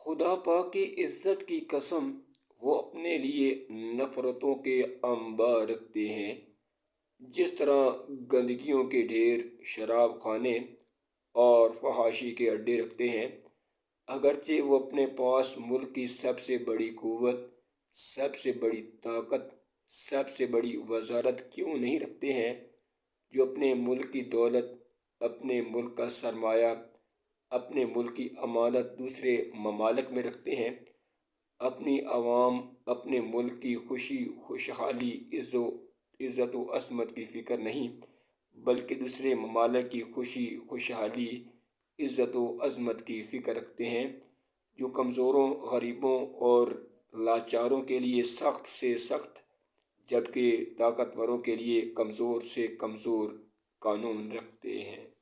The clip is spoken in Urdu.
خدا پاک کی عزت کی قسم، وہ اپنے لیے نفرتوں کے انبار رکھتے ہیں۔ جس طرح گندگیوں کے ڈھیر، شراب خانے اور فحاشی کے اڈے رکھتے ہیں، اگرچہ وہ اپنے پاس ملک کی سب سے بڑی قوت، سب سے بڑی طاقت، سب سے بڑی وزارت کیوں نہیں رکھتے ہیں، جو اپنے ملک کی دولت، اپنے ملک کا سرمایہ، اپنے ملک کی امانت دوسرے ممالک میں رکھتے ہیں۔ اپنی عوام، اپنے ملک کی خوشی، خوشحالی، عزت و عصمت کی فکر نہیں، بلکہ دوسرے ممالک کی خوشی، خوشحالی، عزت و عظمت کی فکر رکھتے ہیں، جو کمزوروں، غریبوں اور لاچاروں کے لیے سخت سے سخت، جبکہ طاقتوروں کے لیے کمزور سے کمزور قانون رکھتے ہیں۔